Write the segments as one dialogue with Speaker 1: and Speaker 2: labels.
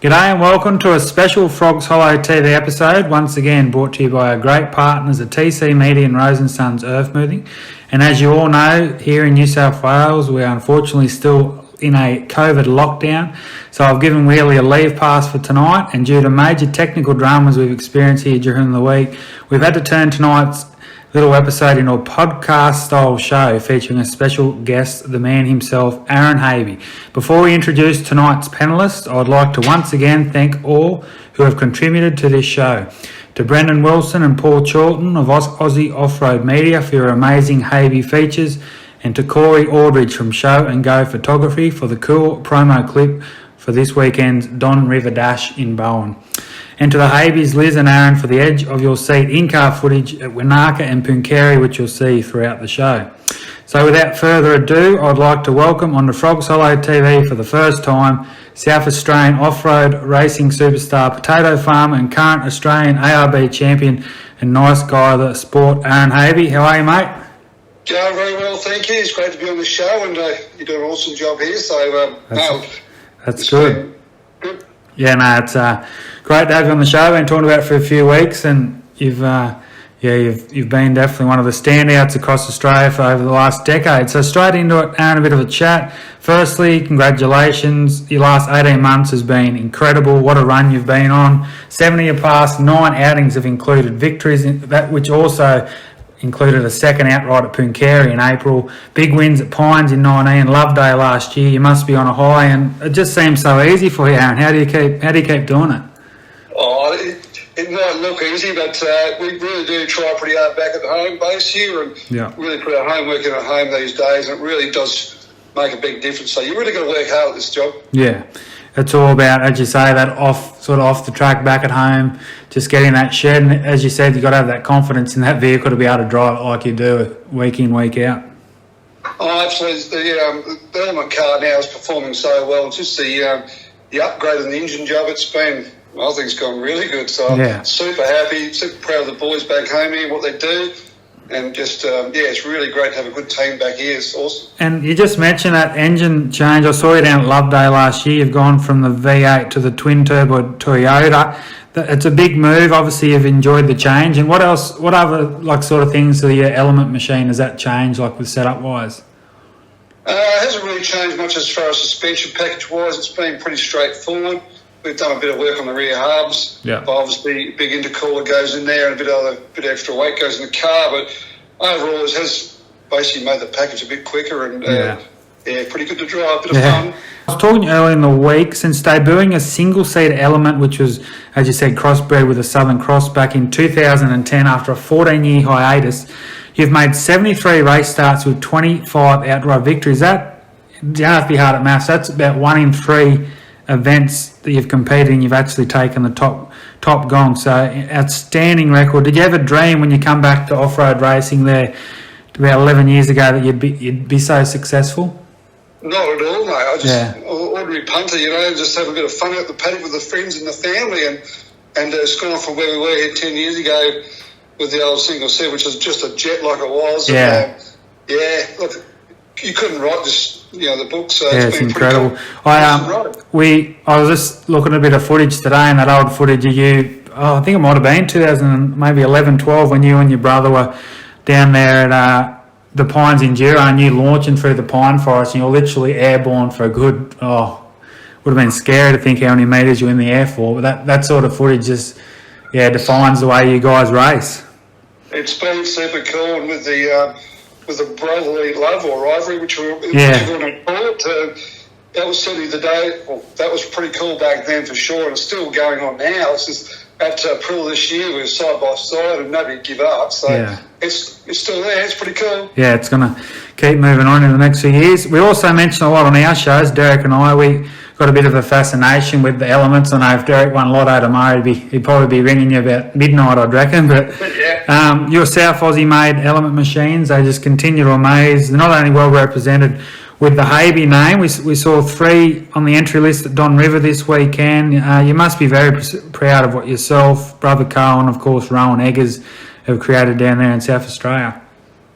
Speaker 1: G'day and welcome to a special Frogs Hollow TV episode, once again brought to you by our great partners at TC Media and Rose and Sons Earthmoving. And as you all know, here in New South Wales, we're unfortunately still in a COVID lockdown. So I've given Wheelie a leave pass for tonight, and due to major technical dramas we've experienced here during the week, we've had to turn tonight's little episode into a podcast style show featuring a special guest, the man himself, Aaron Haby. Before we introduce tonight's panellists, I would like to once again thank all who have contributed to this show. To Brendan Wilson and Paul Chorlton of Aussie Off-Road Media for your amazing Haby features, and to Corey Aldridge from Show and Go Photography for the cool promo clip for this weekend's Don River Dash in Bowen. And to the Habies, Liz and Aaron, for the edge of your seat in-car footage at Wanaka and Pooncarie, which you'll see throughout the show. So without further ado, I'd like to welcome on the Frogs Hollow TV for the first time, South Australian off-road racing superstar, potato farmer and current Australian ARB champion and nice guy of the sport, Aaron Havey. How are you, mate?
Speaker 2: Going very well, thank you. It's great to be on the show, and you do an awesome job here, so
Speaker 1: that's good.
Speaker 2: Good.
Speaker 1: Yeah, no, it's great to have you on the show. Been talking about it for a few weeks, and you've been definitely one of the standouts across Australia for over the last decade. So straight into it, Aaron, a bit of a chat. Firstly, congratulations. Your last 18 months has been incredible. What a run you've been on. 7 of your past 9 outings have included victories, which also included a second outright at Pooncarie in April, big wins at Pines in 19, Loveday last year. You must be on a high, and it just seems so easy for you, Aaron. How do you keep doing it?
Speaker 2: Oh, it might look easy, but we really do try pretty hard back at the home base here, and really put our homework in at home these days, and it really does make a big difference. So you really got to work hard at this job. Yeah.
Speaker 1: It's all about, as you say, that off the track back at home, just getting that shed. And as you said, you've got to have that confidence in that vehicle to be able to drive it like you do week in, week out.
Speaker 2: Oh, absolutely. The element car now is performing so well. It's just the upgrade in the engine job. I think it's gone really good. So I'm super happy, super proud of the boys back home here, what they do. And just, it's really great to have a good team back here. It's awesome.
Speaker 1: And you just mentioned that engine change. I saw you down at Loveday last year. You've gone from the V8 to the twin-turbo Toyota. It's a big move. Obviously, you've enjoyed the change. And what other sort of things to the Element machine has that changed, with setup-wise?
Speaker 2: It hasn't really changed much as far as suspension package-wise. It's been pretty straightforward. We've done a bit of work on the rear hubs. Yeah. But obviously, big intercooler goes in there, and a bit extra weight goes in the car. But overall, it has basically made the package a bit quicker and pretty good to drive. Bit of fun.
Speaker 1: I was talking earlier in the week, since debuting a single-seat Element, which was, as you said, crossbred with a Southern Cross back in 2010 after a 14-year hiatus, you've made 73 race starts with 25 outright victories. That, you don't have to be hard at maths, that's about 1 in 3 events that you've competed in, you've actually taken the top gong. So outstanding record. Did you ever dream when you come back to off-road racing there about 11 years ago that you'd be so successful?
Speaker 2: Not at all, mate. I just ordinary punter, just have a bit of fun at the paddock with the friends and the family, and it's gone from where we were here 10 years ago with the old single seat, which was just a jet like it was.
Speaker 1: Yeah.
Speaker 2: And, look, you couldn't write this, the book, so
Speaker 1: it's
Speaker 2: been
Speaker 1: incredible.
Speaker 2: Cool.
Speaker 1: I was just looking at a bit of footage today, and that old footage of you, I think it might have been 2011-12 when you and your brother were down there at the Pines Enduro, and you launching through the pine forest, and you're literally airborne for a good, would have been scary to think how many metres you're in the air for, but that sort of footage just, defines the way you guys race.
Speaker 2: It's been super cool, and with the brotherly love or rivalry, which we're going to call it, that was certainly the day. Well, that was pretty cool back then for sure, and it's still going on now. It's just at April this year, we were side by side, and nobody give up. So it's still there. It's pretty cool. Yeah, it's going to keep moving on in the next few years. We also mention a lot on our shows, Derek and I. We got a bit of a fascination with the Elements. I know if Derek won Lotto tomorrow, he'd probably be ringing you about midnight, I'd reckon. But your South Aussie-made Element machines, they just continue to amaze. They're not only well represented with the Haby name. We saw 3 on the entry list at Don River this weekend. You must be very proud of what yourself, brother Carl, and of course Rowan Eggers have created down there in South Australia.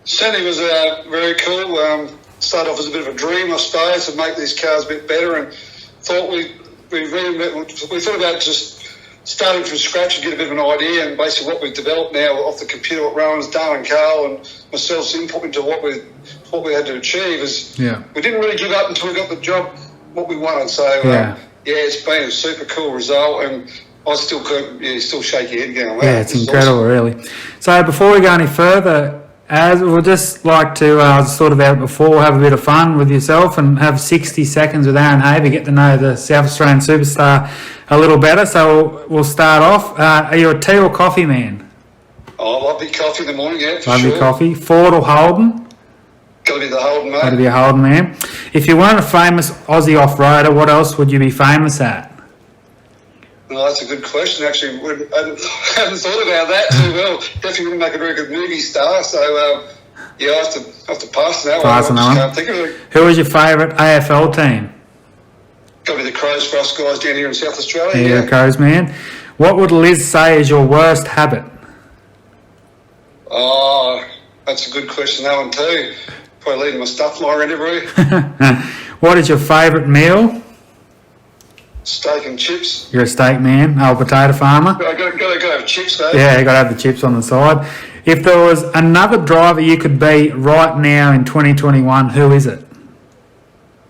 Speaker 2: Certainly was very cool. Started off as a bit of a dream, I suppose, to make these cars a bit better, and thought we we thought about just starting from scratch and get a bit of an idea, and basically what we've developed now off the computer, what Rowan's done, and Carl and myself's input into what we had to achieve is we didn't really give up until we got the job what we wanted. So it's been a super cool result, and I still shake your head going, wow.
Speaker 1: Yeah, it's incredible, really. So before we go any further, as we'd just like to, I was thought about it before, have a bit of fun with yourself and have 60 seconds with Aaron Havey, get to know the South Australian superstar a little better. So we'll start off. Are you a tea or coffee man?
Speaker 2: Oh, I'll be coffee in the morning, yeah, for
Speaker 1: I'll
Speaker 2: sure.
Speaker 1: be coffee. Ford or Holden?
Speaker 2: Got to be the Holden, mate.
Speaker 1: Got to be a Holden man. If you weren't a famous Aussie off-roader, what else would you be famous at?
Speaker 2: Well, that's a good question. Actually, I haven't thought about that too well. Definitely wouldn't make a very good movie star. So, I have to pass on that one. I just can't think of it.
Speaker 1: Who was your favourite AFL team?
Speaker 2: Got to be the Crows for us guys down here in South Australia.
Speaker 1: Yeah, Crows, man. What would Liz say is your worst habit?
Speaker 2: Oh, that's a good question, that one too. Probably leaving my stuff lying around everywhere.
Speaker 1: What is your favourite meal?
Speaker 2: Steak and chips.
Speaker 1: You're a steak man, old potato farmer.
Speaker 2: I got to have chips though.
Speaker 1: Yeah, you got to have the chips on the side. If there was another driver you could be right now in 2021, who is it?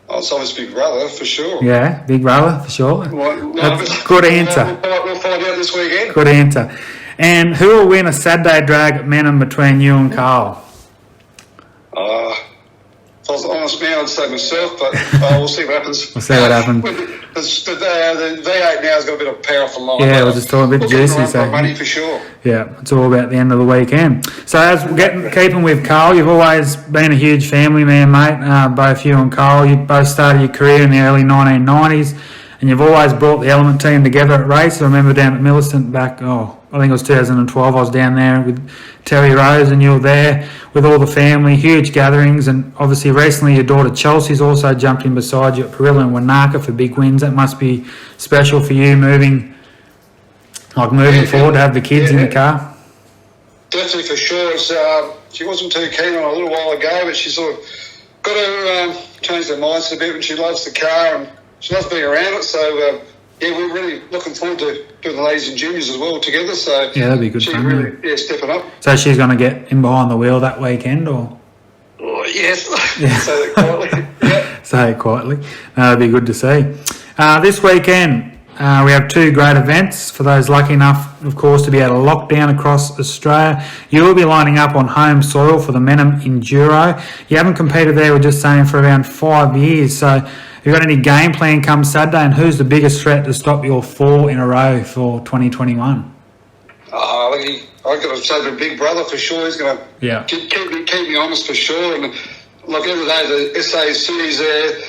Speaker 2: Oh, it's obviously Big Brother for sure.
Speaker 1: Yeah, Big Brother for sure. That's a good answer.
Speaker 2: We'll find out this weekend.
Speaker 1: Good answer. And who will win a Saturday drag at Mannum between you and Carl?
Speaker 2: If I was an honest man, I'd say myself, but we'll see what happens.
Speaker 1: We'll see what happens.
Speaker 2: The V8 now has got a bit of powerful line.
Speaker 1: Yeah, we'll just talk a bit juicy. So
Speaker 2: money for sure.
Speaker 1: Yeah, it's all about the end of the weekend. So as we're keeping with Carl, you've always been a huge family man, mate. Both you and Carl, you both started your career in the early 1990s, and you've always brought the Element team together at races. I remember down at Millicent back, I think it was 2012, I was down there with Terry Rose and you were there with all the family, huge gatherings, and obviously recently your daughter Chelsea's also jumped in beside you at Parilla and Wanaka for big wins. That must be special for you moving forward to have the kids in the car.
Speaker 2: Definitely for sure. She wasn't too keen on it a little while ago, but she sort of got to change her mindset a bit, and she loves the car and she loves being around it. So we're really looking forward to doing the ladies and juniors as well together. So
Speaker 1: yeah, that'd be good fun.
Speaker 2: Really, stepping up.
Speaker 1: So she's going to get in behind the wheel that weekend, or?
Speaker 2: Oh, yes. Yeah. Say that quietly. Yeah.
Speaker 1: Say it quietly. That'd be good to see. This weekend we have two great events for those lucky enough, of course, to be able to lock down across Australia. You will be lining up on home soil for the Mannum Enduro. You haven't competed there, we're just saying, for around 5 years. So have you got any game plan come Saturday, and who's the biggest threat to stop your 4 in a row for 2021?
Speaker 2: I've got to say the Big Brother for sure. He's going to keep me honest for sure. And like every day, the SA cities there,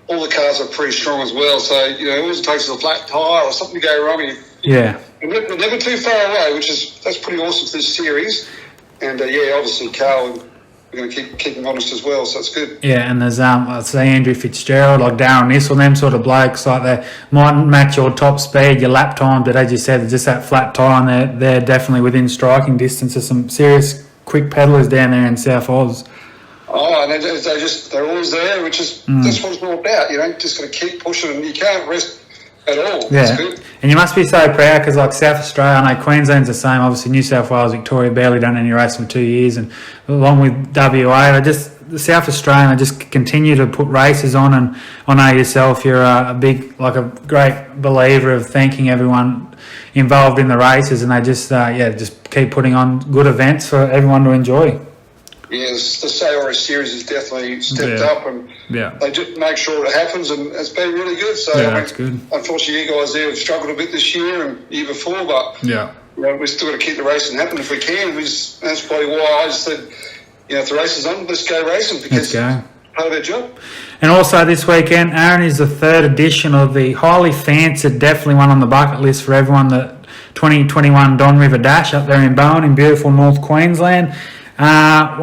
Speaker 2: all the cars are pretty strong as well. So, it always takes a flat tyre or something to go wrong. We're never too far away, that's pretty awesome for this series. And, obviously Carl, we're going to keep him honest as well, so it's good. Yeah,
Speaker 1: and there's I'd say Andrew Fitzgerald, like Darren Nissel, them sort of blokes, like they might match your top speed, your lap time, but as you said, just that flat tyre, and they're definitely within striking distance of some serious quick pedallers down there in South Oz.
Speaker 2: Oh, and they're always there, which is that's what it's all about. Just got to keep pushing, and you can't rest at all.
Speaker 1: Yeah,
Speaker 2: that's good.
Speaker 1: And you must be so proud because, like South Australia, I know Queensland's the same. Obviously, New South Wales, Victoria barely done any racing for 2 years, and along with WA, the South Australian, they just continue to put races on. And I know yourself, you're a great believer of thanking everyone involved in the races, and they just keep putting on good events for everyone to enjoy.
Speaker 2: Yes, the Sayora series has definitely stepped up, and they just make sure it happens, and it's been really good. So
Speaker 1: that's good.
Speaker 2: Unfortunately, you guys there have struggled a bit this year and the year before, but we're still got to keep the racing happening if we can. That's probably why I just said, if the race is on, let's go racing, because it's part of our job.
Speaker 1: And also this weekend, Aaron, is the 3rd edition of the highly fancied, definitely one on the bucket list for everyone, the 2021 Don River Dash up there in Bowen in beautiful North Queensland. I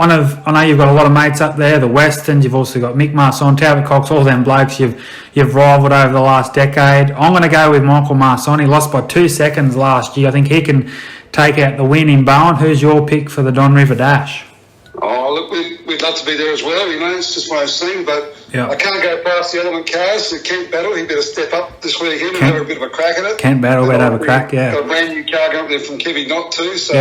Speaker 1: know you've got a lot of mates up there, the Westerns, you've also got Mick Marson, Talbot Cox, all them blokes you've rivaled over the last decade. I'm going to go with Michael Marson. He lost by 2 seconds last year. I think he can take out the win in Bowen. Who's your pick for the Don River Dash?
Speaker 2: Oh, look, we'd love to be there as well, it's just one of those things, but
Speaker 1: Yeah.
Speaker 2: I can't go past the element cars. So Kent Battle, he better step up this weekend and have a bit of a crack at it.
Speaker 1: Kent Battle better have a crack, yeah.
Speaker 2: Got a brand new car going up there from Kevy Knott too, so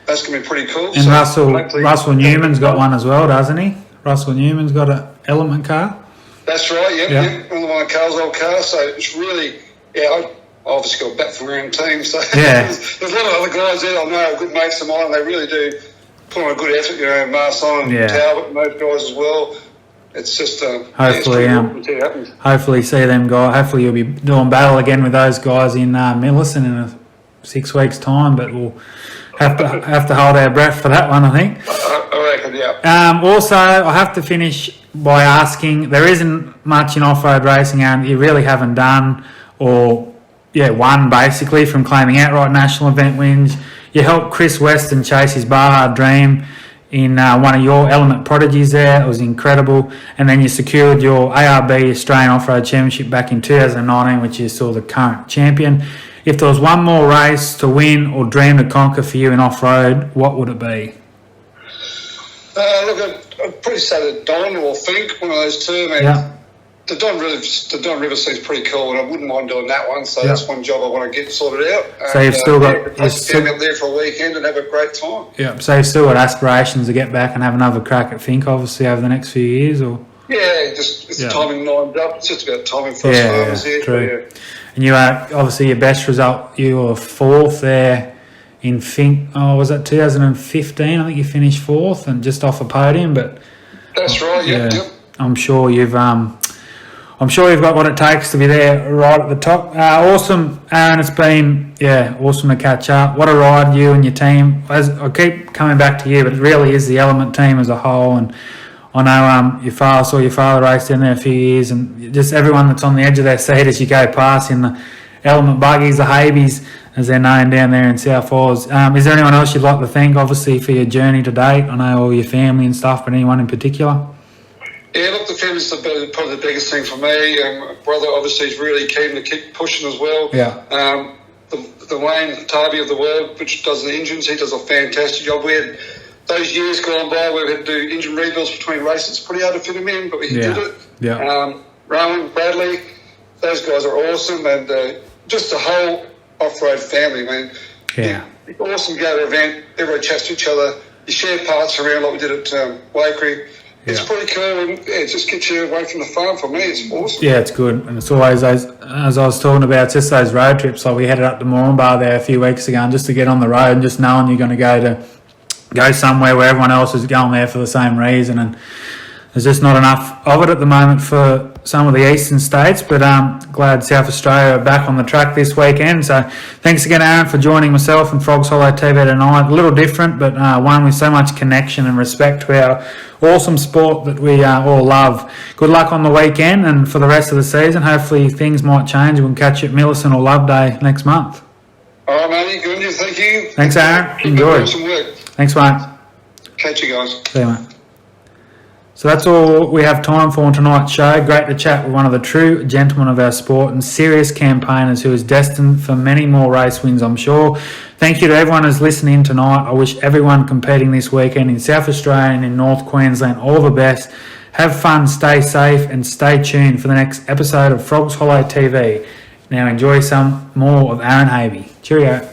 Speaker 2: that's going to be pretty cool.
Speaker 1: And
Speaker 2: so
Speaker 1: Russell Newman's got one as well, doesn't he? Russell Newman's got an element car.
Speaker 2: That's right, yeah. One of my car's old car, so it's really, I obviously got a bat for my own team, so there's a lot of other guys there I know, good mates of mine, and they really do put on a good effort, Marson and Talbot and those guys as well. It's just
Speaker 1: hopefully see them guys. Hopefully you'll be doing battle again with those guys in Millicent in 6 weeks' time, but we'll have to hold our breath for that one, I think.
Speaker 2: I reckon, yeah.
Speaker 1: Also, I have to finish by asking, there isn't much in off-road racing, and you really haven't done or won basically from claiming outright national event wins. You helped Chris Weston chase his Baja dream in one of your element prodigies there. It was incredible. And then you secured your ARB Australian Off-Road Championship back in 2019, which is still the current champion. If there was one more race to win or dream to conquer for you in off-road, what would it be?
Speaker 2: Look, I'd probably say the Don or Fink, one of those two. I mean, the Don River seems pretty cool, and I wouldn't mind doing that one. So that's one job I want to get sorted out.
Speaker 1: So you've still got
Speaker 2: up there for a weekend and have a great time.
Speaker 1: Yeah. So you've still got aspirations to get back and have another crack at Fink, obviously, over the next few years, or?
Speaker 2: Yeah, it's timing lined up. It's just about timing for us farmers here.
Speaker 1: True. And you are obviously your best result. You were fourth there in Fink. Oh, was that 2015? I think you finished fourth and just off a podium. But
Speaker 2: that's right. Yep.
Speaker 1: I'm sure you've got what it takes to be there right at the top. Awesome, Aaron. It's been awesome to catch up. What a ride, you and your team. As I keep coming back to you, but it really is the Element team as a whole. And I know your father raced in there a few years, and just everyone that's on the edge of their seat as you go past in the Element buggies, the Habies, as they're known down there in South Falls. Is there anyone else you'd like to thank, obviously, for your journey to date? I know all your family and stuff, but anyone in particular?
Speaker 2: Yeah, look, the family's probably the biggest thing for me. My brother obviously is really keen to keep pushing as well.
Speaker 1: Yeah.
Speaker 2: The Wayne Tarby of the world, which does the engines, he does a fantastic job. We had those years gone by where we had to do engine rebuilds between races. It's pretty hard to fit him in, but we did it.
Speaker 1: Yeah.
Speaker 2: Rowan, Bradley, those guys are awesome, and just the whole off-road family, man.
Speaker 1: Yeah.
Speaker 2: It's awesome to go to an event, everyone chats to each other, you share parts around like we did at Wakery. It's pretty cool, and it just gets you away from the farm. For me, it's awesome. Yeah, it's good, and it's always those, as I was talking about, it's just those road trips. Like we headed up to Moranbah there a few weeks ago, and just to get on the road and just knowing you're going to go somewhere where everyone else is going there for the same reason, and there's just not enough of it at the moment for some of the eastern states, but glad South Australia are back on the track this weekend. So thanks again, Aaron, for joining myself and Frogs Hollow TV tonight. A little different, but one with so much connection and respect to our awesome sport that we all love. Good luck on the weekend and for the rest of the season. Hopefully things might change. We'll catch you at Millicent or Loveday next month. All right, matey. Good on you. Thank you.
Speaker 1: Thanks, Aaron. Enjoy.
Speaker 2: Some work.
Speaker 1: Thanks, mate.
Speaker 2: Catch you guys.
Speaker 1: See you, mate. So that's all we have time for on tonight's show. Great to chat with one of the true gentlemen of our sport and serious campaigners who is destined for many more race wins, I'm sure. Thank you to everyone who's listening tonight. I wish everyone competing this weekend in South Australia and in North Queensland all the best. Have fun, stay safe, and stay tuned for the next episode of Frogs Hollow TV. Now enjoy some more of Aaron Havey. Cheerio.